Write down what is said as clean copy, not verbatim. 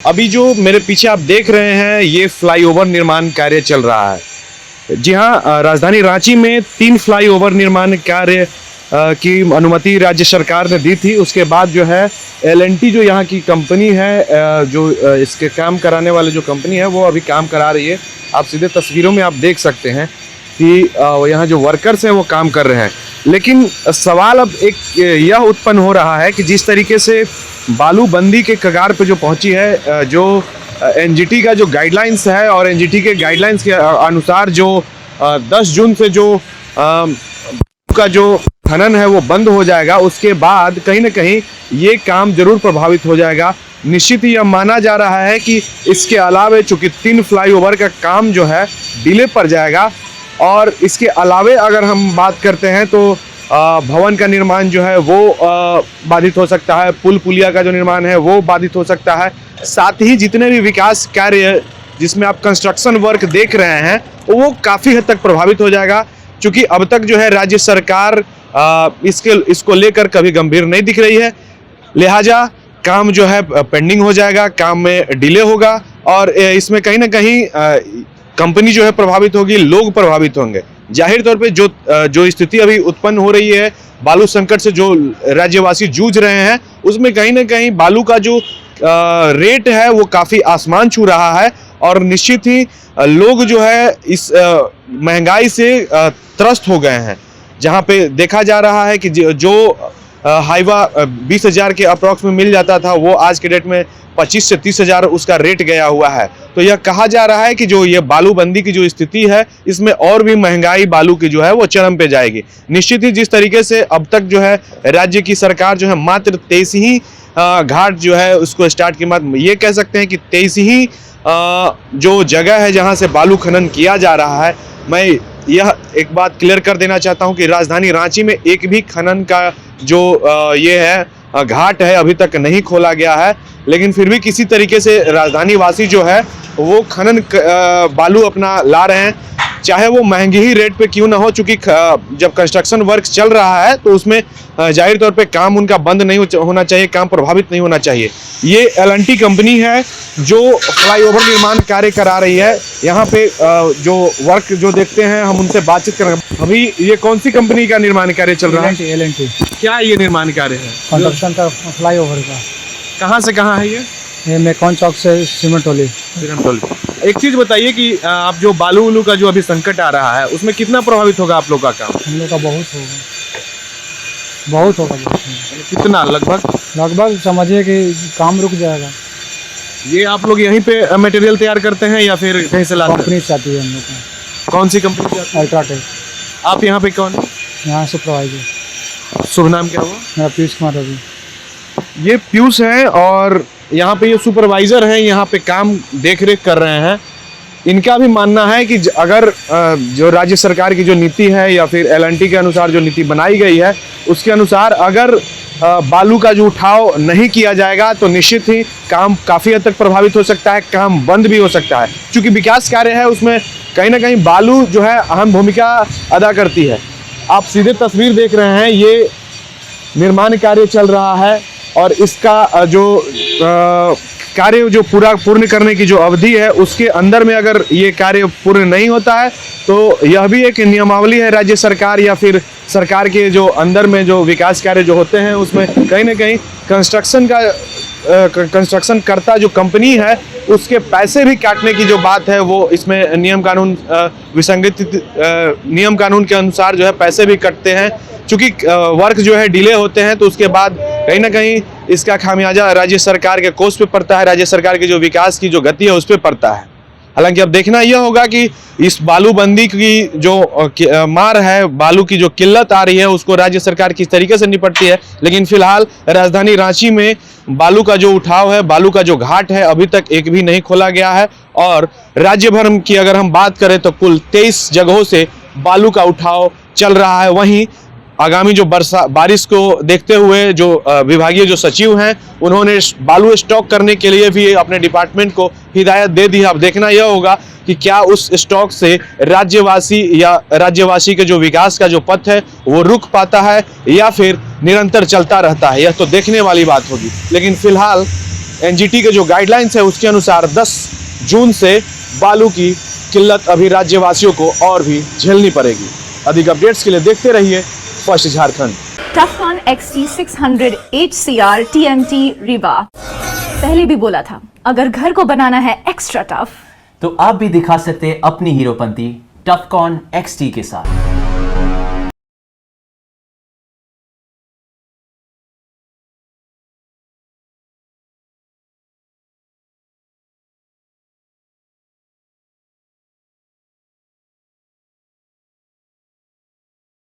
अभी जो मेरे पीछे आप देख रहे हैं ये फ्लाईओवर निर्माण कार्य चल रहा है। जी हाँ, राजधानी रांची में 3 फ्लाईओवर निर्माण कार्य की अनुमति राज्य सरकार ने दी थी। उसके बाद जो है L&T जो यहाँ की कंपनी है, जो इसके काम कराने वाले जो कंपनी है वो अभी काम करा रही है। आप सीधे तस्वीरों में आप देख सकते हैं कि यहाँ जो वर्कर्स हैं वो काम कर रहे हैं। लेकिन सवाल अब एक यह उत्पन्न हो रहा है कि जिस तरीके से बालूबंदी के कगार पे जो पहुंची है, जो NGT का जो गाइडलाइंस है और NGT के गाइडलाइंस के अनुसार जो 10 जून से जो का जो खनन है वो बंद हो जाएगा, उसके बाद कहीं ना कहीं ये काम जरूर प्रभावित हो जाएगा। निश्चित ही यह माना जा रहा है कि इसके अलावे चूंकि 3 फ्लाईओवर का काम जो है डिले पड़ जाएगा, और इसके अलावे अगर हम बात करते हैं तो भवन का निर्माण जो है वो बाधित हो सकता है, पुल पुलिया का जो निर्माण है वो बाधित हो सकता है। साथ ही जितने भी विकास कार्य जिसमें आप कंस्ट्रक्शन वर्क देख रहे हैं वो काफ़ी हद तक प्रभावित हो जाएगा, क्योंकि अब तक जो है राज्य सरकार इसको लेकर कभी गंभीर नहीं दिख रही है। लिहाजा काम जो है पेंडिंग हो जाएगा, काम में डिले होगा और इसमें कहीं ना कहीं कंपनी जो है प्रभावित होगी, लोग प्रभावित होंगे। जाहिर तौर पे जो स्थिति अभी उत्पन्न हो रही है, बालू संकट से जो राज्यवासी जूझ रहे हैं, उसमें कहीं ना कहीं बालू का जो रेट है वो काफ़ी आसमान छू रहा है और निश्चित ही लोग जो है इस महंगाई से त्रस्त हो गए हैं। जहां पे देखा जा रहा है कि जो हाईवा 20,000 के अप्रॉक्स में मिल जाता था वो आज के डेट में 25 से 30,000 उसका रेट गया हुआ है। तो यह कहा जा रहा है कि जो ये बालूबंदी की जो स्थिति है, इसमें और भी महंगाई बालू की जो है वो चरम पे जाएगी। निश्चित ही जिस तरीके से अब तक जो है राज्य की सरकार जो है मात्र 23 ही घाट जो है उसको स्टार्ट की, मात्र ये कह सकते हैं कि 23 ही जो जगह है जहां से बालू खनन किया जा रहा है। मैं यह एक बात क्लियर कर देना चाहता हूं कि राजधानी रांची में एक भी खनन का जो ये है घाट है अभी तक नहीं खोला गया है, लेकिन फिर भी किसी तरीके से राजधानी वासी जो है वो खनन बालू अपना ला रहे हैं, चाहे वो महंगी ही रेट पे क्यों ना हो। चूंकि जब कंस्ट्रक्शन वर्क चल रहा है तो उसमें जाहिर तौर पे काम उनका बंद नहीं होना चाहिए, काम प्रभावित नहीं होना चाहिए। ये L&T कंपनी है जो फ्लाईओवर निर्माण कार्य करा रही है। यहाँ पे जो वर्क जो देखते हैं हम उनसे बातचीत करेंगे। अभी ये कौन सी कंपनी का निर्माण कार्य चल रहा है? L&T। क्या ये निर्माण कार्य है? कंस्ट्रक्शन का फ्लाईओवर का। कहाँ से कहाँ है ये मेकॉन चौक से सीमेंटोली। एक चीज बताइए कि आप जो बालू उलू का जो अभी संकट आ रहा है उसमें कितना प्रभावित होगा आप लोग का काम? हम लोग का बहुत होगा। कितना? लगभग समझिए कि काम रुक जाएगा। ये आप लोग यहीं पे मटेरियल तैयार करते हैं या फिर कहीं से लाते हैं? कंपनी से आती है हम लोग का। कौन सी कंपनी से? अल्ट्राटेक। आप यहाँ पे कौन? यहाँ सुपरवाइजर। शुभ नाम क्या हुआ? मेरा पीयूष कुमार रवि। ये पीयूष है और यहाँ पे ये सुपरवाइजर हैं, यहाँ पे काम देख रेख कर रहे हैं। इनका भी मानना है कि अगर जो राज्य सरकार की जो नीति है या फिर L&T के अनुसार जो नीति बनाई गई है उसके अनुसार अगर बालू का जो उठाव नहीं किया जाएगा तो निश्चित ही काम काफ़ी हद तक प्रभावित हो सकता है, काम बंद भी हो सकता है। क्योंकि विकास कार्य है उसमें कहीं ना कहीं बालू जो है अहम भूमिका अदा करती है। आप सीधे तस्वीर देख रहे हैं, ये निर्माण कार्य चल रहा है और इसका जो कार्य जो पूर्ण करने की जो अवधि है उसके अंदर में अगर ये कार्य पूर्ण नहीं होता है तो यह भी एक नियमावली है राज्य सरकार या फिर सरकार के जो अंदर में जो विकास कार्य जो होते हैं उसमें कहीं ना कहीं कंस्ट्रक्शन करता जो कंपनी है उसके पैसे भी काटने की जो बात है वो इसमें नियम कानून नियम कानून के अनुसार जो है पैसे भी कटते हैं। चूँकि वर्क जो है डिले होते हैं तो उसके बाद कहीं ना कहीं इसका खामियाजा राज्य सरकार के कोष पे पड़ता है, राज्य सरकार की जो विकास की जो गति है उस पर पड़ता है। हालांकि अब देखना यह होगा कि इस बालूबंदी की जो मार है, बालू की जो किल्लत आ रही है उसको राज्य सरकार किस तरीके से निपटती है। लेकिन फिलहाल राजधानी रांची में बालू का जो उठाव है, बालू का जो घाट है अभी तक एक भी नहीं खोला गया है और राज्य भर की अगर हम बात करें तो कुल 23 जगहों से बालू का उठाव चल रहा है। वहीं आगामी जो बारिश को देखते हुए जो विभागीय जो सचिव हैं उन्होंने बालू स्टॉक करने के लिए भी अपने डिपार्टमेंट को हिदायत दे दी है। अब देखना यह होगा कि क्या उस स्टॉक से राज्यवासी के जो विकास का जो पथ है वो रुक पाता है या फिर निरंतर चलता रहता है, यह तो देखने वाली बात होगी। लेकिन फिलहाल एनजीटी के जो गाइडलाइंस है उसके अनुसार 10 जून से बालू की किल्लत अभी राज्यवासियों को और भी झेलनी पड़ेगी। अधिक अपडेट्स के लिए देखते रहिए first Jharkhand. टफकॉन XT 600 HCR TMT Rewa. पहले भी बोला था, अगर घर को बनाना है एक्स्ट्रा टफ तो आप भी दिखा सकते हैं अपनी हीरोपंती टफकॉन XT के साथ।